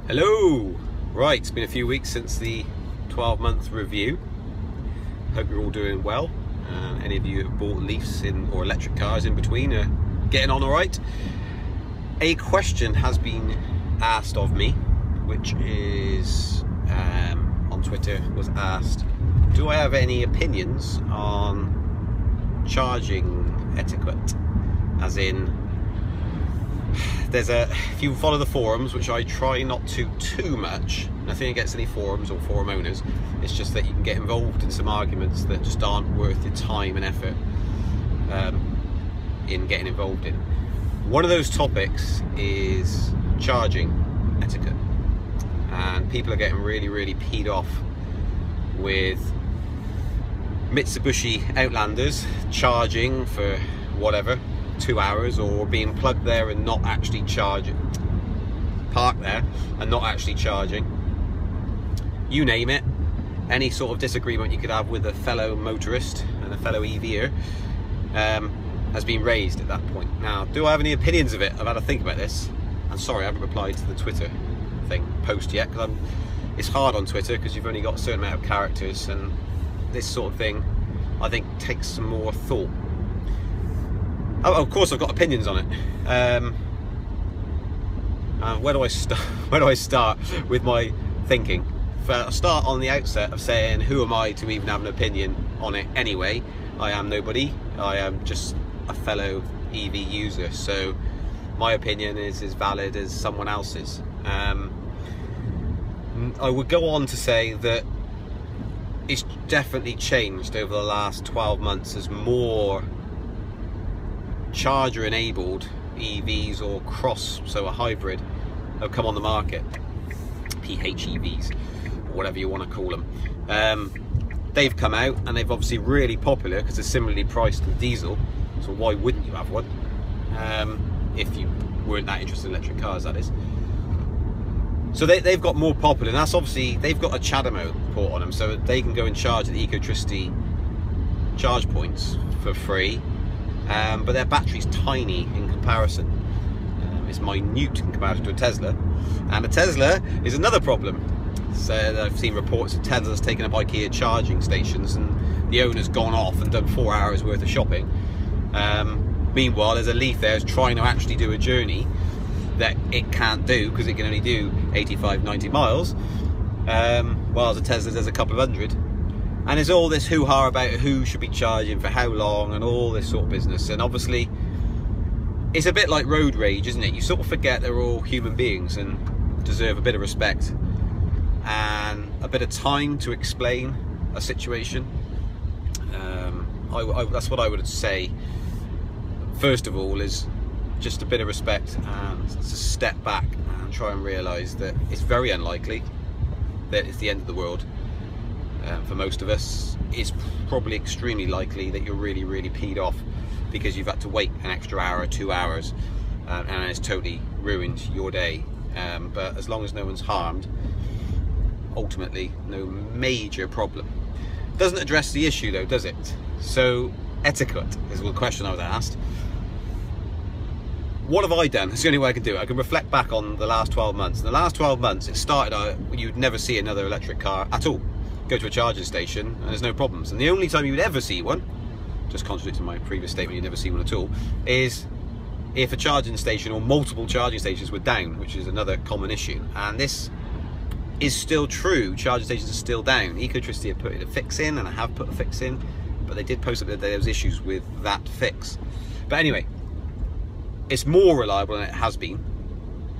Hello! Right, it's been a few weeks since the 12-month review. Hope you're all doing well. Any of you who have bought Leafs or electric cars in between are getting on alright. A question has been asked of me, which is, on Twitter, was asked, do I have any opinions on charging etiquette? As in, if you follow the forums, which I try not to too much, nothing against any forums or forum owners, it's just that you can get involved in some arguments that just aren't worth your time and effort in getting involved in. One of those topics is charging etiquette, and people are getting really peed off with Mitsubishi Outlanders charging for whatever, 2 hours, or being plugged there and not actually charging, parked there and not actually charging. You name it, any sort of disagreement you could have with a fellow motorist and a fellow EVer has been raised at that point. Now, do I have any opinions of it? I've had to think about this. I'm sorry, I haven't replied to the Twitter post yet, because it's hard on Twitter because you've only got a certain amount of characters, and this sort of thing I think takes some more thought. Oh, of course I've got opinions on it. Where do I start? Where do I start with my thinking? I'll start on the outset of saying, who am I to even have an opinion on it anyway? I am nobody. I am just a fellow EV user, so my opinion is as valid as someone else's. I would go on to say that it's definitely changed over the last 12 months as more charger enabled EVs or cross, so a hybrid, have come on the market. PHEVs, or whatever you want to call them. They've come out and they've obviously really popular because they're similarly priced to diesel, so why wouldn't you have one? If you weren't that interested in electric cars, that is. So they've got more popular, and that's obviously, they've got a CHAdeMO port on them, so they can go and charge at the Ecotricity charge points for free. But their battery's tiny in comparison. It's minute in comparison to a Tesla, and a Tesla is another problem. So I've seen reports of Teslas taken up IKEA charging stations, and the owner's gone off and done 4 hours worth of shopping. Meanwhile, there's a Leaf there who's trying to actually do a journey that it can't do because it can only do 85-90 miles, while a Tesla does a couple of hundred. And there's all this hoo-ha about who should be charging for how long and all this sort of business. And obviously, it's a bit like road rage, isn't it? You sort of forget they're all human beings and deserve a bit of respect and a bit of time to explain a situation. That's what I would say, first of all, is just a bit of respect and just step back and try and realise that it's very unlikely that it's the end of the world. For most of us, it's probably extremely likely that you're really peed off because you've had to wait an extra hour or 2 hours, and it's totally ruined your day. But as long as no one's harmed, ultimately no major problem. Doesn't address the issue though, does it? So etiquette is the question I was asked. What have I done? It's the only way I can do it. I can reflect back on the last 12 months. In the last 12 months, it started out, you'd never see another electric car at all. Go to a charging station and there's no problems, and the only time you would ever see one, just contradicting my previous statement, you'd never see one at all, is if a charging station or multiple charging stations were down, which is another common issue. And this is still true. Charging stations are still down. Ecotricity have put a fix in, and I have put a fix in, but they did post that there was issues with that fix. But anyway, it's more reliable than it has been,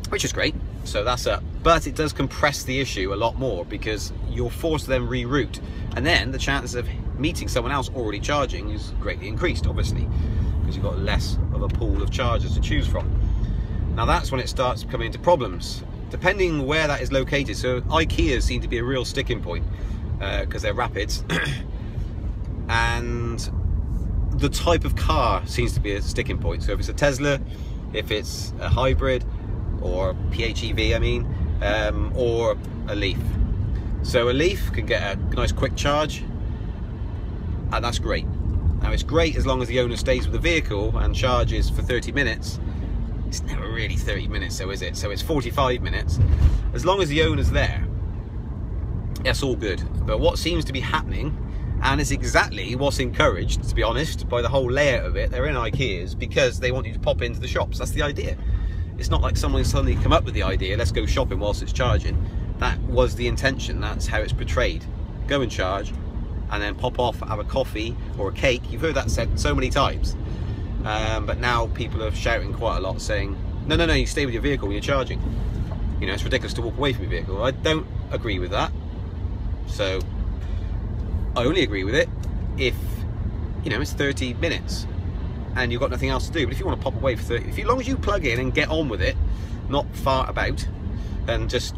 which is great, so that's up. But it does compress the issue a lot more because you're forced to then reroute, and then the chances of meeting someone else already charging is greatly increased, obviously, because you've got less of a pool of chargers to choose from. Now that's when it starts coming into problems, depending where that is located. So IKEA seem to be a real sticking point because they're rapids, and the type of car seems to be a sticking point. So if it's a Tesla, if it's a hybrid, or PHEV, I mean, or a Leaf. So a Leaf can get a nice quick charge, and that's great. Now it's great as long as the owner stays with the vehicle and charges for 30 minutes, It's never really 30 minutes though, is it? So it's 45 minutes. As long as the owner's there, that's all good. But what seems to be happening, and it's exactly what's encouraged, to be honest, by the whole layout of it, they're in IKEAs because they want you to pop into the shops. That's the idea. It's not like someone suddenly come up with the idea, let's go shopping whilst it's charging. That was the intention, that's how it's portrayed. Go and charge, and then pop off, have a coffee or a cake. You've heard that said so many times. But now people are shouting quite a lot saying, no, no, no, you stay with your vehicle when you're charging. You know, it's ridiculous to walk away from your vehicle. I don't agree with that. So I only agree with it if, you know, it's 30 minutes and you've got nothing else to do. But if you want to pop away for 30, as long as you plug in and get on with it, not fart about and just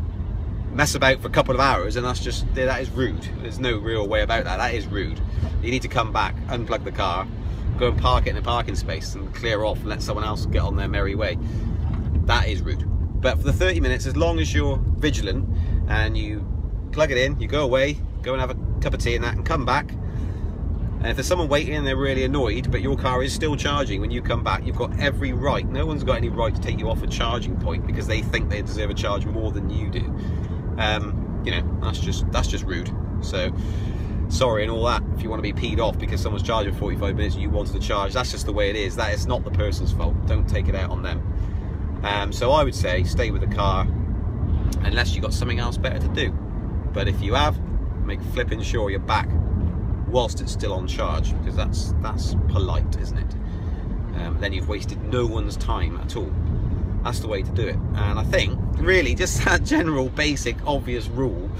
mess about for a couple of hours, and that is rude. There's no real way about that. That is rude. You need to come back, unplug the car, go and park it in a parking space and clear off and let someone else get on their merry way. That is rude. But for the 30 minutes, as long as you're vigilant and you plug it in, you go away, go and have a cup of tea and that, and come back. And if there's someone waiting and they're really annoyed, but your car is still charging when you come back, you've got every right. No one's got any right to take you off a charging point because they think they deserve a charge more than you do. You know, that's just rude. So sorry and all that if you want to be peed off because someone's charging 45 minutes and you wanted to charge. That's just the way it is. That is not the person's fault. Don't take it out on them. So I would say stay with the car unless you've got something else better to do. But if you have, make flipping sure you're back whilst it's still on charge, because that's polite, isn't it? Then you've wasted no one's time at all. That's the way to do it. And I think really just that general basic obvious rule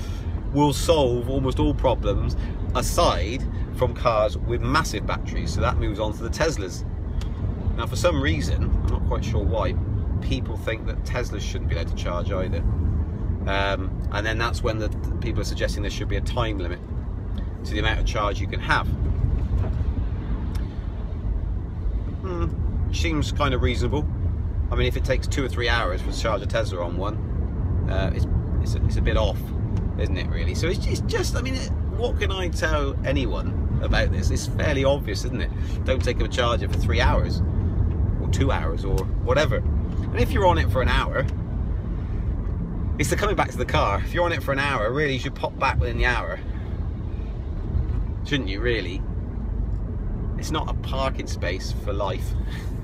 will solve almost all problems aside from cars with massive batteries. So that moves on to the Teslas. Now for some reason, I'm not quite sure why, people think that Teslas shouldn't be allowed to charge either. And then that's when the people are suggesting there should be a time limit to the amount of charge you can have. Seems kind of reasonable. I mean, if it takes 2 or 3 hours to charge a Tesla on one, it's a bit off, isn't it, really? So it's just, I mean, what can I tell anyone about this? It's fairly obvious, isn't it? Don't take a charger for 3 hours or 2 hours or whatever. And if you're on it for an hour, it's the coming back to the car. If you're on it for an hour, really, you should pop back within the hour. Shouldn't you, really? It's not a parking space for life.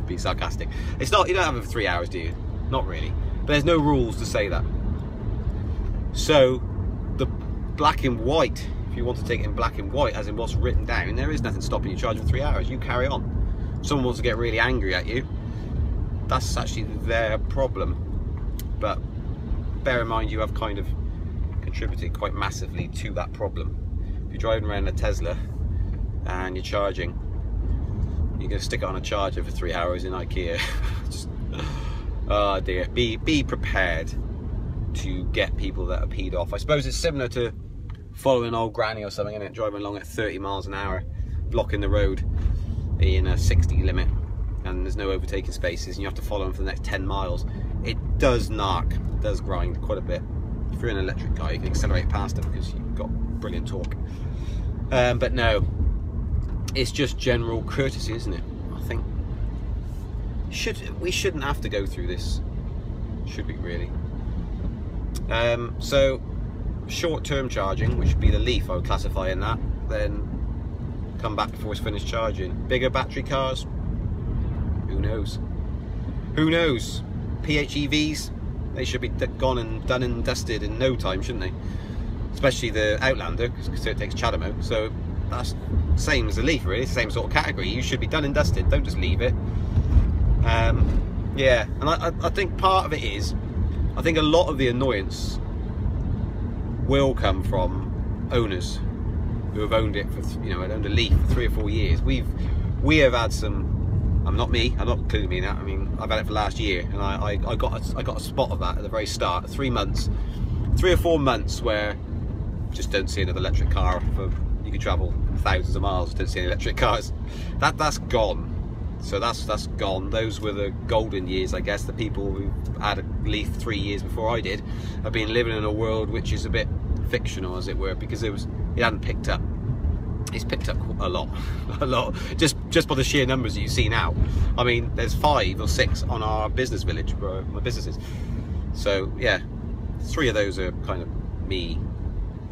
Be sarcastic. It's not, you don't have it for 3 hours, do you? Not really. But there's no rules to say that. So, the black and white, if you want to take it in black and white, as in what's written down, there is nothing stopping you charging for 3 hours. You carry on. If someone wants to get really angry at you, that's actually their problem. But bear in mind, you have kind of contributed quite massively to that problem. If you're driving around a Tesla and you're charging, you're going to stick it on a charger for 3 hours in IKEA. Just, oh dear. Be prepared to get people that are peed off. I suppose it's similar to following an old granny or something, and driving along at 30 miles an hour, blocking the road in a 60 limit, and there's no overtaking spaces, and you have to follow them for the next 10 miles. It does knock, does grind quite a bit. If you're an electric car, you can accelerate past them because you've got brilliant torque. But no, it's just general courtesy, isn't it? I think we shouldn't have to go through this, should we really? So short-term charging, which would be the Leaf, I would classify in that. Then come back before it's finished charging. Bigger battery cars, who knows? Who knows? PHEVs, they should be gone and done and dusted in no time, shouldn't they? Especially the Outlander, because it takes Chadamo. So that's the same as the Leaf, really. It's the same sort of category. You should be done and dusted. Don't just leave it. Yeah, and I think part of it is, I think a lot of the annoyance will come from owners who have owned it for, you know, owned a Leaf for 3 or 4 years. We have had some. Not me. I'm not including me in that. I mean, I've had it for last year, and I got a spot of that at the very start. 3 months, 3 or 4 months where just don't see another electric car. You could travel thousands of miles, don't see any electric cars. That's gone. So that's gone. Those were the golden years, I guess. The people who had a Leaf 3 years before I did have been living in a world which is a bit fictional, as it were, because it hadn't picked up. it's picked up a lot, a lot, just by the sheer numbers that you see now. I mean, there's 5 or 6 on our business village, where my businesses. So yeah, 3 of those are kind of me,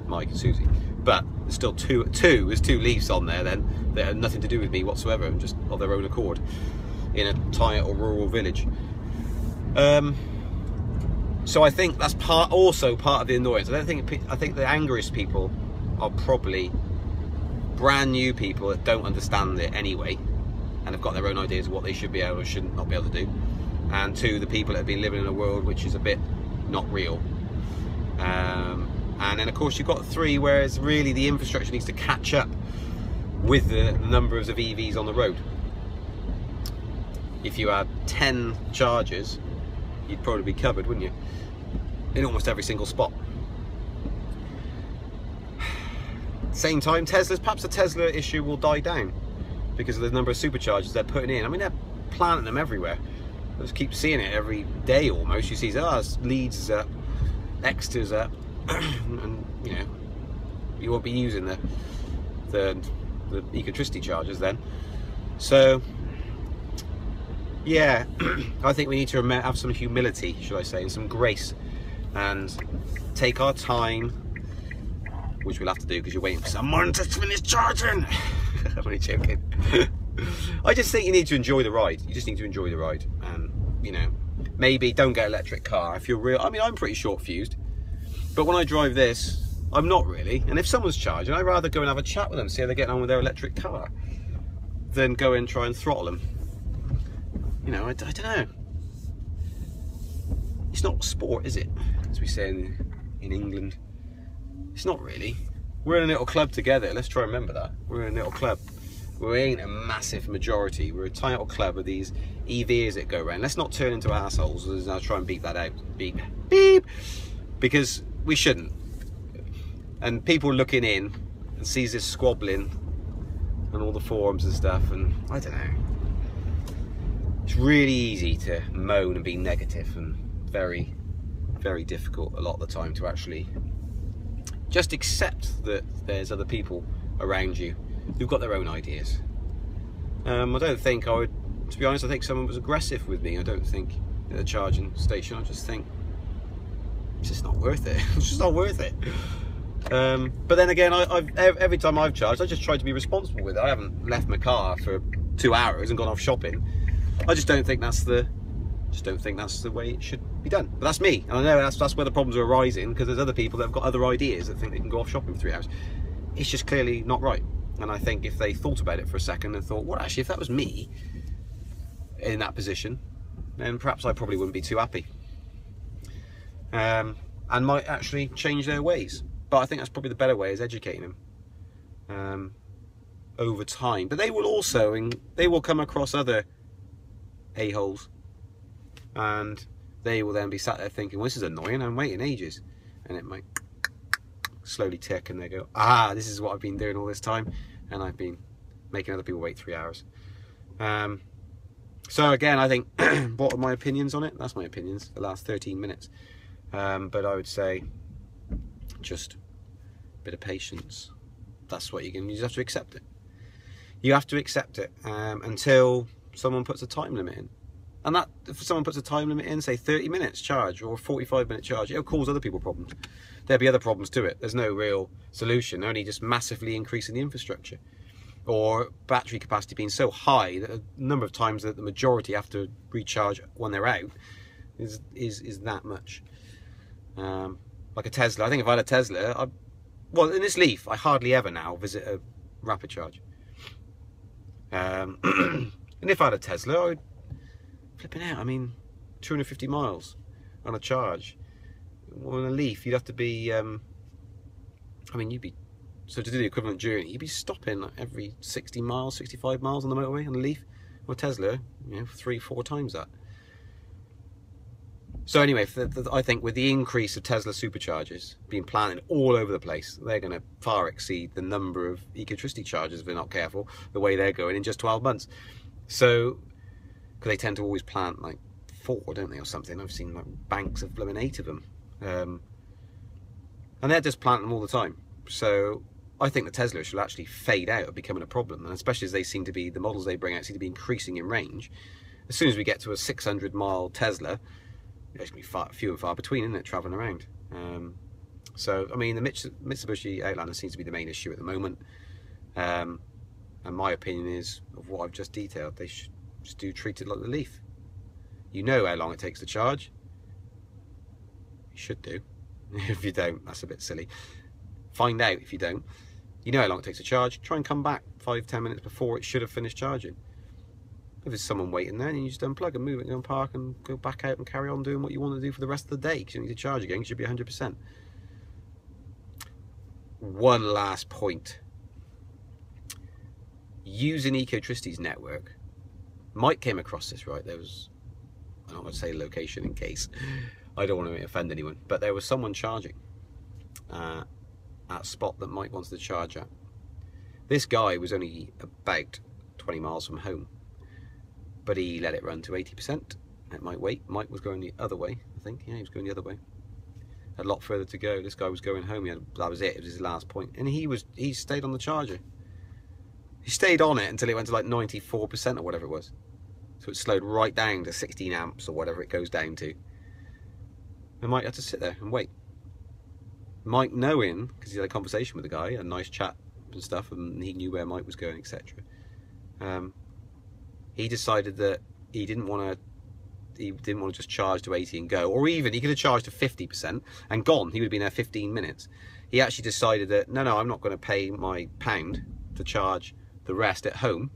Mike and Susie, but there's still there's 2 leaves on there then that have nothing to do with me whatsoever, and just of their own accord in a tiny or rural village. So I think that's also part of the annoyance. I think the angriest people are probably brand new people that don't understand it anyway, and have got their own ideas of what they should be able or should not be able to do. And 2, the people that have been living in a world which is a bit not real. And then of course you've got 3, whereas really the infrastructure needs to catch up with the numbers of EVs on the road. If you had 10 chargers, you'd probably be covered, wouldn't you? In almost every single spot. Same time, perhaps the Tesla issue will die down because of the number of superchargers they're putting in. I mean, they're planting them everywhere. I just keep seeing it every day almost. You see, Leeds is up, Exeter's up, and you know, you won't be using the electricity chargers then. So yeah, I think we need to have some humility, should I say, and some grace, and take our time, which we'll have to do because you're waiting for someone to finish charging. I'm only joking. I just think you need to enjoy the ride. You just need to enjoy the ride, and you know, maybe don't get an electric car if you're real. I mean, I'm pretty short fused, but when I drive this, I'm not really. And if someone's charging, I'd rather go and have a chat with them, see how they're getting on with their electric car, than go and try and throttle them. You know, I don't know. It's not sport, is it? As we say in England. It's not really. We're in a little club together. Let's try and remember that. We're in a little club. We ain't a massive majority. We're a tiny little club of these EVs that go around. Let's not turn into assholes. I'll try and beep that out. Beep. Beep. Because we shouldn't. And people looking in and sees this squabbling and all the forums and stuff, and I don't know. It's really easy to moan and be negative, and very, very difficult a lot of the time to actually just accept that there's other people around you who've got their own ideas. I don't think I would, to be honest, I think someone was aggressive with me. I don't think at the charging station. I just think it's just not worth it. It's just not worth it. But then again, every time I've charged, I just tried to be responsible with it. I haven't left my car for 2 hours and gone off shopping. I just don't think that's the way it should be done. But that's me, and I know that's where the problems are arising, because there's other people that have got other ideas that think they can go off shopping for 3 hours. It's just clearly not right. And I think if they thought about it for a second and thought, well, actually, if that was me in that position, then perhaps I probably wouldn't be too happy, and might actually change their ways. But I think that's probably the better way, is educating them over time. But they will also, they will come across other a-holes, and they will then be sat there thinking, well, this is annoying, I'm waiting ages, and it might slowly tick, and they go, this is what I've been doing all this time, and I've been making other people wait 3 hours. So again, I think what are my opinions on it? That's my opinions, the last 13 minutes. But I would say just a bit of patience. That's what you just have to accept it. You have to accept it until someone puts a time limit in. And that, if someone puts a time limit in, say 30 minutes charge or a 45-minute charge, it'll cause other people problems. There'll be other problems to it. There's no real solution, only just massively increasing the infrastructure. Or battery capacity being so high that a number of times that the majority have to recharge when they're out is that much. Like a Tesla, I think if I had a Tesla, well, in this Leaf, I hardly ever now visit a rapid charge. And if I had a Tesla, I would flipping out. I mean, 250 miles on a charge. Well, in a Leaf, you'd have to be, I mean, so to do the equivalent journey, you'd be stopping like every 60 miles, 65 miles on the motorway on a Leaf. Or Tesla, 3-4 times that. So anyway, I think with the increase of Tesla superchargers being planted all over the place, they're going to far exceed the number of electricity chargers, if they're not careful, the way they're going in just 12 months. So, because they tend to always plant like 4, don't they, or something. I've seen like banks of blooming 8 of them. And they're just planting them all the time. So I think the Tesla should actually fade out of becoming a problem, and especially as they seem to be, the models they bring out seem to be increasing in range. As soon as we get to a 600-mile Tesla, it's going to be few and far between, isn't it, travelling around? So, I mean, the Mitsubishi Outlander seems to be the main issue at the moment. And my opinion is, of what I've just detailed, they should just treat it like the Leaf. You know how long it takes to charge. You should do. If you don't, that's a bit silly. Find out if you don't. You know how long it takes to charge. Try and come back 5-10 minutes before it should have finished charging. If there's someone waiting there, then you just unplug and move it, go and park and go back out and carry on doing what you want to do for the rest of the day, because you don't need to charge again, because you'll be 100%. One last point. Using Ecotricity's network, Mike came across this, right? There was, I'm not going to say location in case I don't want to offend anyone, but there was someone charging at a spot that Mike wants to charge at. This guy was only about 20 miles from home, but he let it run to 80%. It might wait. Mike was going the other way, I think. Yeah, he was going the other way. A lot further to go. This guy was going home. That was it. It was his last point, and he stayed on the charger. He stayed on it until it went to like 94% or whatever it was. So it slowed right down to 16 amps or whatever it goes down to. And Mike had to sit there and wait. Mike, knowing, because he had a conversation with the guy, a nice chat and stuff, and he knew where Mike was going, etc. He decided that he didn't want to just charge to 80 and go, or even he could have charged to 50% and gone. He would have been there 15 minutes. He actually decided that no, I'm not going to pay my £1 to charge the rest at home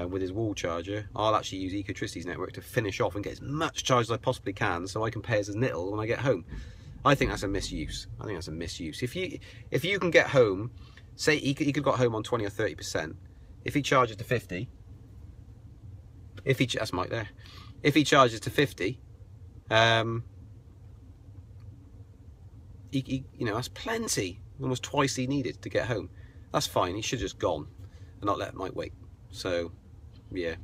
with his wall charger. I'll actually use Ecotricity's network to finish off and get as much charge as I possibly can, so I can pay as little when I get home. I think that's a misuse. I think that's a misuse. If you can get home, say he could have got home on 20 or 30%. If he charges to 50, that's Mike there. If he charges to 50, you know, that's plenty. Almost twice he needed to get home. That's fine. He should have just gone and not let Mike wait. So, yeah,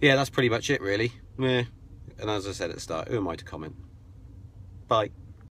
that's pretty much it, really. Yeah. And as I said at the start, who am I to comment? Bye.